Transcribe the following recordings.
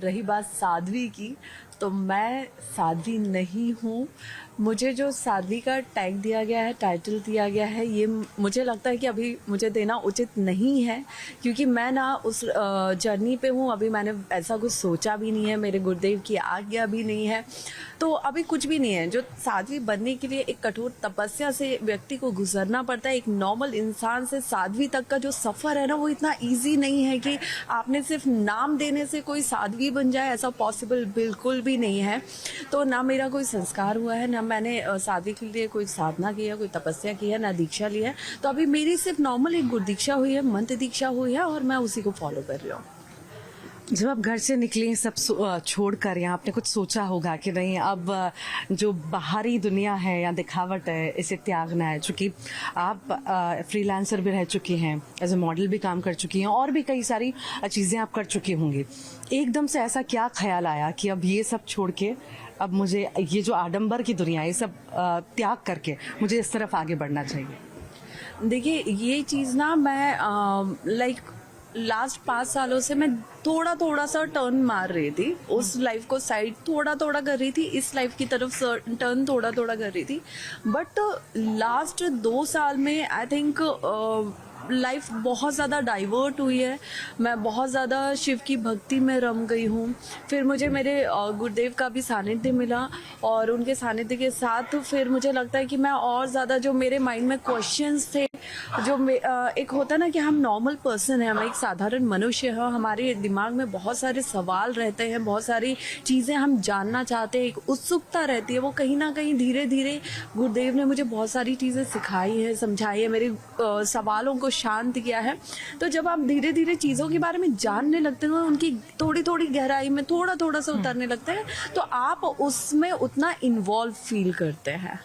रही बात साध्वी की, तो मैं साध्वी नहीं हूँ। मुझे जो साध्वी का टैग दिया गया है, टाइटल दिया गया है, ये मुझे लगता है कि अभी मुझे देना उचित नहीं है, क्योंकि मैं ना उस जर्नी पे हूँ। अभी मैंने ऐसा कुछ सोचा भी नहीं है, मेरे गुरुदेव की आज्ञा भी नहीं है, तो अभी कुछ भी नहीं है। जो साध्वी बनने के लिए एक कठोर तपस्या से व्यक्ति को गुजरना पड़ता है। एक नॉर्मल इंसान से साध्वी तक का जो सफ़र है ना, वो इतना ईजी नहीं है कि आपने सिर्फ नाम देने से कोई साध्वी बन जाए, ऐसा पॉसिबल बिल्कुल भी नहीं है। तो ना मेरा कोई संस्कार हुआ है, ना मैंने साध्वी के लिए कोई साधना की है, कोई तपस्या की है, ना दीक्षा ली है। तो अभी मेरी सिर्फ नॉर्मल एक गुरु दीक्षा हुई है, मंत्र दीक्षा हुई है, और मैं उसी को फॉलो कर रही हूँ। जब आप घर से निकले सब छोड़कर, यहाँ आपने कुछ सोचा होगा कि नहीं अब जो बाहरी दुनिया है या दिखावट है इसे त्यागना है, चूँकि आप फ्रीलांसर भी रह चुकी हैं, एज ए मॉडल भी काम कर चुकी हैं, और भी कई सारी चीज़ें आप कर चुकी होंगी। एकदम से ऐसा क्या ख्याल आया कि अब ये सब छोड़ के अब मुझे ये जो आडंबर की दुनिया है, ये सब त्याग करके मुझे इस तरफ आगे बढ़ना चाहिए? देखिए, ये चीज़ ना मैं लास्ट 5 सालों से मैं थोड़ा सा टर्न मार रही थी। उस लाइफ को साइड थोड़ा कर रही थी, इस लाइफ की तरफ टर्न थोड़ा कर रही थी। बट लास्ट 2 साल में आई थिंक लाइफ बहुत ज़्यादा डाइवर्ट हुई है। मैं बहुत ज़्यादा शिव की भक्ति में रम गई हूँ। फिर मुझे मेरे गुरुदेव का भी सानिध्य मिला, और उनके सानिध्य के साथ फिर मुझे लगता है कि मैं और ज़्यादा, जो मेरे माइंड में क्वेश्चंस थे, जो एक होता है ना कि हम नॉर्मल पर्सन हैं, हम एक साधारण मनुष्य हैं, हमारे दिमाग में बहुत सारे सवाल रहते हैं, बहुत सारी चीज़ें हम जानना चाहते हैं, एक उत्सुकता रहती है। वो कहीं ना कहीं धीरे धीरे गुरुदेव ने मुझे बहुत सारी चीज़ें सिखाई है, समझाई है, मेरे सवालों को शांत किया है। तो जब आप धीरे धीरे चीज़ों के बारे में जानने लगते हैं, उनकी थोड़ी गहराई में थोड़ा सा उतरने लगते हैं, तो आप उसमें उतना इन्वॉल्व फील करते हैं।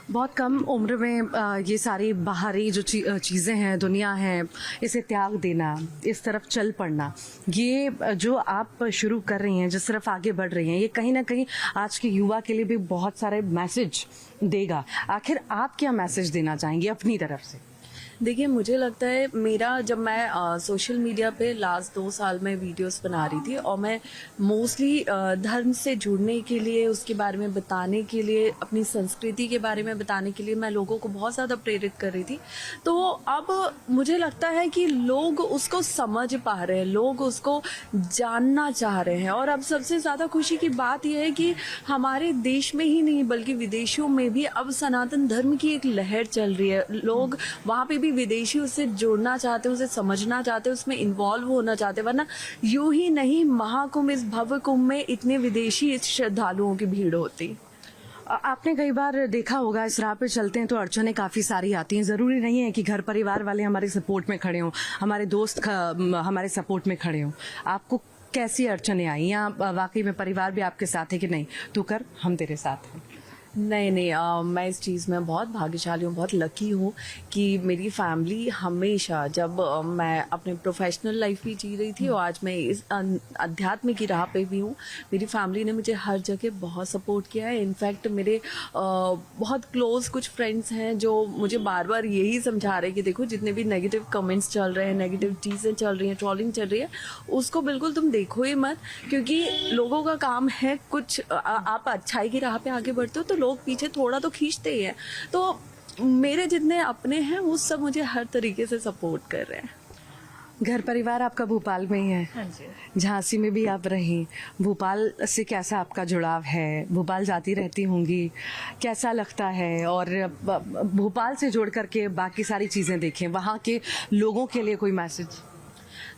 बहुत कम उम्र में ये सारी बाहरी जो चीज़ें हैं, दुनिया है, इसे त्याग देना, इस तरफ चल पड़ना, ये जो आप शुरू कर रही हैं, जिस तरफ आगे बढ़ रही हैं, ये कहीं ना कहीं आज के युवा के लिए भी बहुत सारे मैसेज देगा। आखिर आप क्या मैसेज देना चाहेंगी अपनी तरफ से? देखिए, मुझे लगता है मेरा, जब मैं सोशल मीडिया पे लास्ट 2 साल में वीडियोस बना रही थी, और मैं मोस्टली धर्म से जुड़ने के लिए, उसके बारे में बताने के लिए, अपनी संस्कृति के बारे में बताने के लिए मैं लोगों को बहुत ज़्यादा प्रेरित कर रही थी। तो अब मुझे लगता है कि लोग उसको समझ पा रहे हैं, लोग उसको जानना चाह रहे हैं। और अब सबसे ज़्यादा खुशी की बात यह है कि हमारे देश में ही नहीं बल्कि विदेशों में भी अब सनातन धर्म की एक लहर चल रही है। लोग वहाँ पे भी विदेशी उससे जुड़ना चाहते हैं, उसे समझना चाहते हैं, उसमें इन्वॉल्व होना चाहते हैं। वरना यूं ही नहीं महाकुंभ, इस भव्य कुंभ में इतने विदेशी श्रद्धालुओं की भीड़ होती। आपने कई बार देखा होगा, इस राह पे चलते हैं तो अड़चनें काफ़ी सारी आती हैं। ज़रूरी नहीं है कि घर परिवार वाले हमारे सपोर्ट में खड़े हों, हमारे दोस्त हमारे सपोर्ट में खड़े हों। आपको कैसी अड़चनें आई, या वाकई में परिवार भी आपके साथ है कि नहीं, तू कर, हम तेरे साथ हैं? नहीं, मैं इस चीज़ में बहुत भाग्यशाली हूँ, बहुत लकी हूँ कि मेरी फैमिली हमेशा, जब मैं अपने प्रोफेशनल लाइफ भी जी रही थी और आज मैं इस अध्यात्म की राह पे भी हूँ, मेरी फैमिली ने मुझे हर जगह बहुत सपोर्ट किया है। इनफैक्ट मेरे बहुत क्लोज कुछ फ्रेंड्स हैं जो मुझे बार बार यही समझा रहे हैं कि देखो, जितने भी नेगेटिव कमेंट्स चल रहे हैं, नेगेटिव चीज़ें चल रही हैं, ट्रोलिंग चल रही है, उसको बिल्कुल तुम देखो ही मत, क्योंकि लोगों का काम है कुछ, आप अच्छाई की राह पे आगे बढ़ते हो तो लोग पीछे थोड़ा तो खींचते ही हैं। तो मेरे जितने अपने हैं वो सब मुझे हर तरीके से सपोर्ट कर रहे हैं। घर परिवार आपका भोपाल में ही है? हाँ जी। झांसी में भी आप रही, भोपाल से कैसा आपका जुड़ाव है? भोपाल जाती रहती होंगी, कैसा लगता है? और भोपाल से जोड़ करके बाकी सारी चीज़ें देखें, वहाँ के लोगों के लिए कोई मैसेज?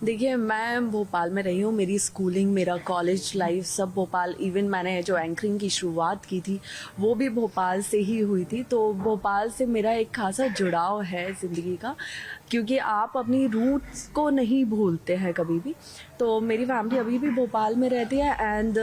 देखिए, मैं भोपाल में रही हूँ, मेरी स्कूलिंग, मेरा कॉलेज लाइफ सब भोपाल, इवन मैंने जो एंकरिंग की शुरुआत की थी वो भी भोपाल से ही हुई थी। तो भोपाल से मेरा एक खासा जुड़ाव है ज़िंदगी का, क्योंकि आप अपनी रूट्स को नहीं भूलते हैं कभी भी। तो मेरी फैमिली अभी भी भोपाल में रहती है, एंड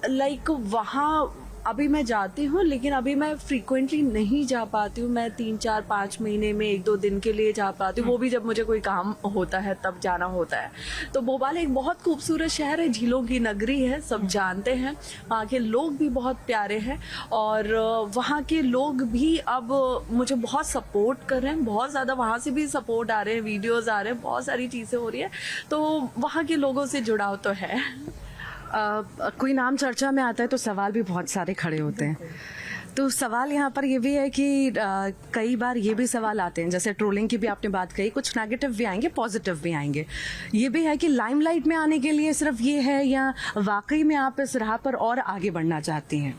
लाइक वहाँ अभी मैं जाती हूँ, लेकिन अभी मैं फ्रीक्वेंटली नहीं जा पाती हूँ। मैं 3-4-5 महीने में 1-2 दिन के लिए जा पाती हूँ, वो भी जब मुझे कोई काम होता है तब जाना होता है। तो भोपाल एक बहुत खूबसूरत शहर है, झीलों की नगरी है, सब जानते हैं। वहाँ के लोग भी बहुत प्यारे हैं और वहाँ के लोग भी अब मुझे बहुत सपोर्ट कर रहे हैं, बहुत ज़्यादा वहाँ से भी सपोर्ट आ रहे हैं, वीडियोज़ आ रहे हैं, बहुत सारी चीज़ें हो रही है। तो वहाँ के लोगों से जुड़ाव तो है। कोई नाम चर्चा में आता है तो सवाल भी बहुत सारे खड़े होते हैं। तो सवाल यहाँ पर ये भी है कि कई बार ये भी सवाल आते हैं, जैसे ट्रोलिंग की भी आपने बात कही, कुछ नेगेटिव भी आएंगे, पॉजिटिव भी आएंगे। ये भी है कि लाइमलाइट में आने के लिए सिर्फ ये है या वाकई में आप इस राह पर और आगे बढ़ना चाहती हैं?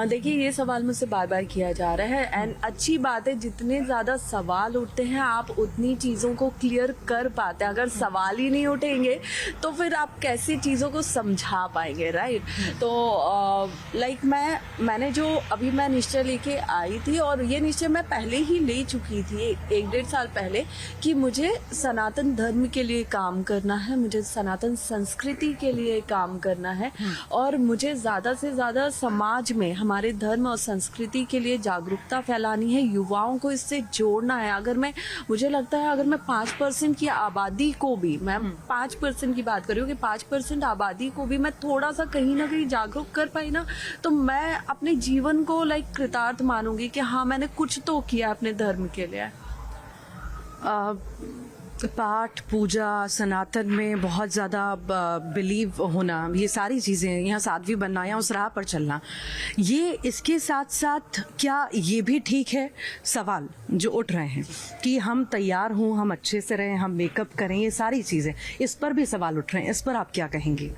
देखिए, ये सवाल मुझसे बार बार किया जा रहा है एंड अच्छी बात है, जितने ज़्यादा सवाल उठते हैं आप उतनी चीज़ों को क्लियर कर पाते हैं। अगर सवाल ही नहीं उठेंगे तो फिर आप कैसे चीज़ों को समझा पाएंगे, राइट? तो लाइक मैंने जो अभी मैं निश्चय लेके आई थी, और ये निश्चय मैं पहले ही ले चुकी थी 1-1.5 साल पहले, कि मुझे सनातन धर्म के लिए काम करना है, मुझे सनातन संस्कृति के लिए काम करना है और मुझे ज़्यादा से ज़्यादा समाज में हमारे धर्म और संस्कृति के लिए जागरूकता फैलानी है, युवाओं को इससे जोड़ना है। मुझे लगता है अगर मैं 5% की आबादी को भी, मैं 5% की बात कर रही हूँ कि 5% आबादी को भी मैं थोड़ा सा कहीं ना कहीं जागरूक कर पाई ना, तो मैं अपने जीवन को कृतार्थ मानूंगी कि हाँ, मैंने कुछ तो किया अपने धर्म के लिए। पाठ पूजा, सनातन में बहुत ज़्यादा बिलीव होना, ये सारी चीज़ें, यहाँ साध्वी बनना या उस राह पर चलना, ये इसके साथ साथ क्या ये भी ठीक है? सवाल जो उठ रहे हैं कि हम तैयार हों, हम अच्छे से रहें, हम मेकअप करें, ये सारी चीज़ें, इस पर भी सवाल उठ रहे हैं, इस पर आप क्या कहेंगी?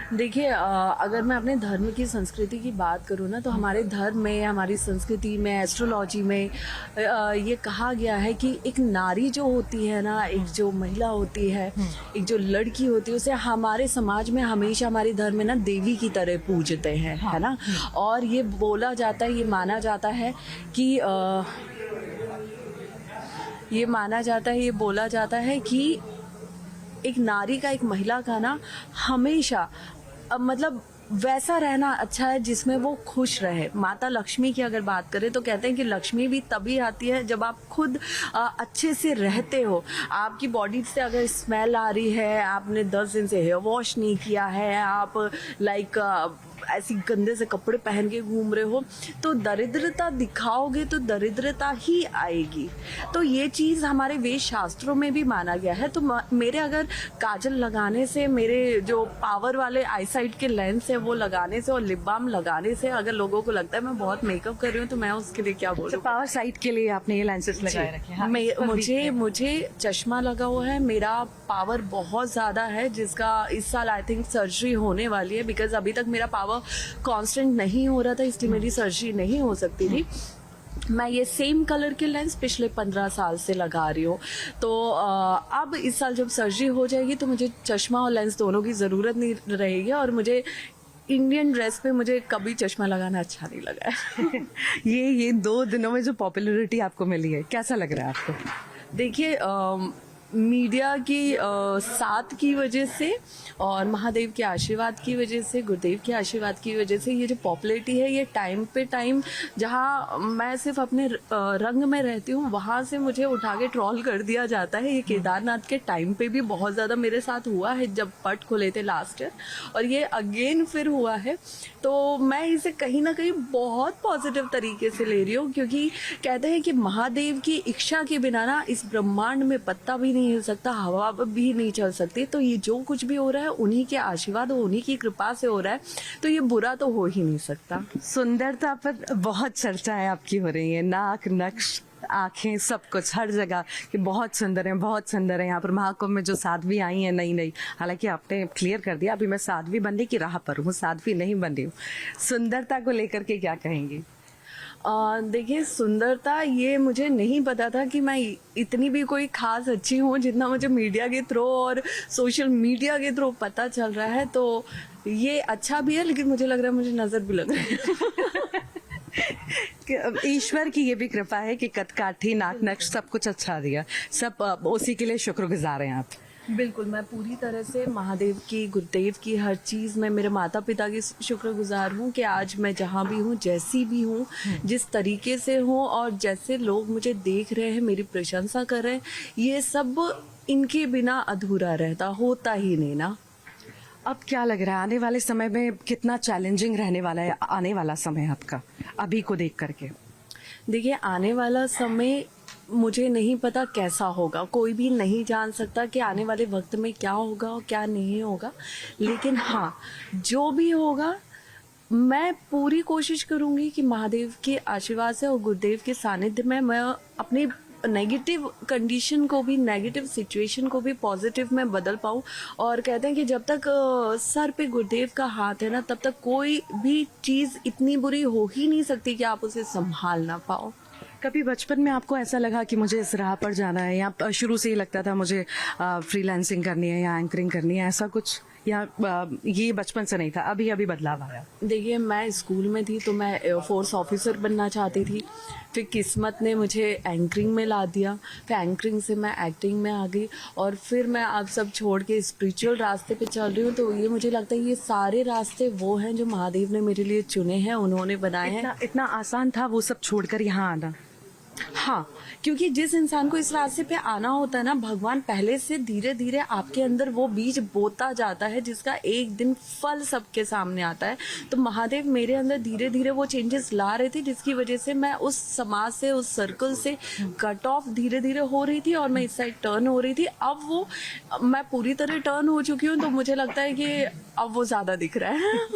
देखिए, अगर मैं अपने धर्म की संस्कृति की बात करूँ ना, तो हमारे धर्म में, हमारी संस्कृति में, एस्ट्रोलॉजी में ये कहा गया है कि एक नारी जो होती है ना, एक जो महिला होती है, एक जो लड़की होती है, उसे हमारे समाज में हमेशा, हमारे धर्म में ना, देवी की तरह पूजते हैं, है ना। और ये बोला जाता है, ये माना जाता है कि ये बोला जाता है कि एक नारी का, एक महिला का ना, हमेशा मतलब वैसा रहना अच्छा है जिसमें वो खुश रहे। माता लक्ष्मी की अगर बात करें तो कहते हैं कि लक्ष्मी भी तभी आती है जब आप खुद अच्छे से रहते हो। आपकी बॉडी से अगर स्मेल आ रही है, आपने 10 दिन से हेयर वॉश नहीं किया है, आप ऐसी गंदे से कपड़े पहन के घूम रहे हो, तो दरिद्रता दिखाओगे तो दरिद्रता ही आएगी। तो ये चीज़ हमारे वेद शास्त्रों में भी माना गया है। तो मेरे अगर काजल लगाने से, मेरे जो पावर वाले आईसाइट के लेंस है वो लगाने से और लिप बाम लगाने से अगर लोगों को लगता है मैं बहुत मेकअप कर रही हूँ, तो मैं उसके लिए क्या बोलूँ। पावर साइट के लिए आपने ये लेंसेज लगाए रखे हैं? मुझे चश्मा लगा हुआ है, मेरा पावर बहुत ज़्यादा है, जिसका इस साल आई थिंक सर्जरी होने वाली है, बिकॉज अभी तक मेरा पावर कांस्टेंट नहीं हो रहा था, इसलिए मेरी सर्जरी नहीं हो सकती थी। मैं ये सेम कलर के लेंस पिछले 15 साल से लगा रही हूँ। तो अब इस साल जब सर्जरी हो जाएगी तो मुझे चश्मा और लेंस दोनों की ज़रूरत नहीं रहेगी, और मुझे इंडियन ड्रेस पे मुझे कभी चश्मा लगाना अच्छा नहीं लगा है। ये 2 दिनों में जो पॉपुलैरिटी आपको मिली है, कैसा लग रहा है आपको? देखिए, मीडिया की साथ की वजह से और महादेव के आशीर्वाद की वजह से, गुरुदेव के आशीर्वाद की वजह से ये जो पॉपुलैरिटी है, ये टाइम पे टाइम, जहाँ मैं सिर्फ अपने रंग में रहती हूँ वहाँ से मुझे उठा के ट्रोल कर दिया जाता है। ये केदारनाथ के टाइम पे भी बहुत ज़्यादा मेरे साथ हुआ है, जब पट खुले थे लास्ट ईयर, और ये अगेन फिर हुआ है। तो मैं इसे कहीं ना कहीं बहुत पॉजिटिव तरीके से ले रही हूँ, क्योंकि कहते हैं कि महादेव की इच्छा के बिना ना इस ब्रह्मांड में पत्ता भी नहीं हिल सकता, हवा भी नहीं चल सकती। तो ये जो कुछ भी हो रहा है उन्हीं के आशीर्वाद और उन्हीं की कृपा से हो रहा है, तो ये बुरा तो हो ही नहीं सकता। सुंदरता पर बहुत चर्चाएं आपकी हो रही है, नाक, नक्श, आंखें, सब कुछ, हर जगह कि बहुत सुंदर है, बहुत सुंदर है। यहाँ पर महाकुंभ में जो साध्वी आई हैं नई, हालांकि आपने क्लियर कर दिया अभी मैं साध्वी बनने की राह पर हूँ, साध्वी नहीं बन रही हूँ। सुंदरता को लेकर के क्या कहेंगी? देखिए, सुंदरता, ये मुझे नहीं पता था कि मैं इतनी भी कोई खास अच्छी हूँ, जितना मुझे मीडिया के थ्रू और सोशल मीडिया के थ्रू पता चल रहा है। तो ये अच्छा भी है, लेकिन मुझे लग रहा है मुझे नजर भी लग रही है। ईश्वर की ये भी कृपा है कि कद काठी, नाक, नक्श सब कुछ अच्छा दिया, सब उसी के लिए शुक्रगुजार हैं आप। बिल्कुल, मैं पूरी तरह से महादेव की, गुरुदेव की, हर चीज़ में मेरे माता-पिता की शुक्रगुज़ार हूँ कि आज मैं जहाँ भी हूँ, जैसी भी हूँ, जिस तरीके से हूँ और जैसे लोग मुझे देख रहे हैं, मेरी प्रशंसा कर रहे हैं, ये सब इनके बिना अधूरा रहता, होता ही नहीं ना। अब क्या लग रहा है आने वाले समय में कितना चैलेंजिंग रहने वाला है आने वाला समय आपका अभी को देख करके? देखिए, आने वाला समय मुझे नहीं पता कैसा होगा, कोई भी नहीं जान सकता कि आने वाले वक्त में क्या होगा और क्या नहीं होगा, लेकिन हाँ, जो भी होगा मैं पूरी कोशिश करूंगी कि महादेव के आशीर्वाद से और गुरुदेव के सानिध्य में मैं अपनी नेगेटिव कंडीशन को भी, नेगेटिव सिचुएशन को भी पॉजिटिव में बदल पाऊं। और कहते हैं कि जब तक सर पे गुरुदेव का हाथ है ना, तब तक कोई भी चीज़ इतनी बुरी हो ही नहीं सकती कि आप उसे संभाल ना पाओ। कभी बचपन में आपको ऐसा लगा कि मुझे इस राह पर जाना है, या शुरू से ही लगता था मुझे फ्रीलांसिंग करनी है या एंकरिंग करनी है, ऐसा कुछ, या ये बचपन से नहीं था, अभी अभी बदलाव आया? देखिए, मैं स्कूल में थी तो मैं एयरफोर्स ऑफिसर बनना चाहती थी, फिर किस्मत ने मुझे एंकरिंग में ला दिया, फिर एंकरिंग से मैं एक्टिंग में आ गई, और फिर मैं अब सब छोड़ के स्पिरिचुअल रास्ते पे चल रही हूँ। तो ये मुझे लगता है ये सारे रास्ते वो हैं जो महादेव ने मेरे लिए चुने हैं, उन्होंने बनाए हैं। इतना आसान था वो सब छोड़कर यहाँ आना? हाँ, क्योंकि जिस इंसान को इस रास्ते पे आना होता है ना, भगवान पहले से धीरे धीरे आपके अंदर वो बीज बोता जाता है जिसका एक दिन फल सबके सामने आता है। तो महादेव मेरे अंदर धीरे धीरे वो चेंजेस ला रहे थे, जिसकी वजह से मैं उस समाज से, उस सर्कल से कट ऑफ धीरे धीरे हो रही थी और मैं इस साइड टर्न हो रही थी। अब वो मैं पूरी तरह टर्न हो चुकी हूँ, तो मुझे लगता है कि अब वो ज्यादा दिख रहा है।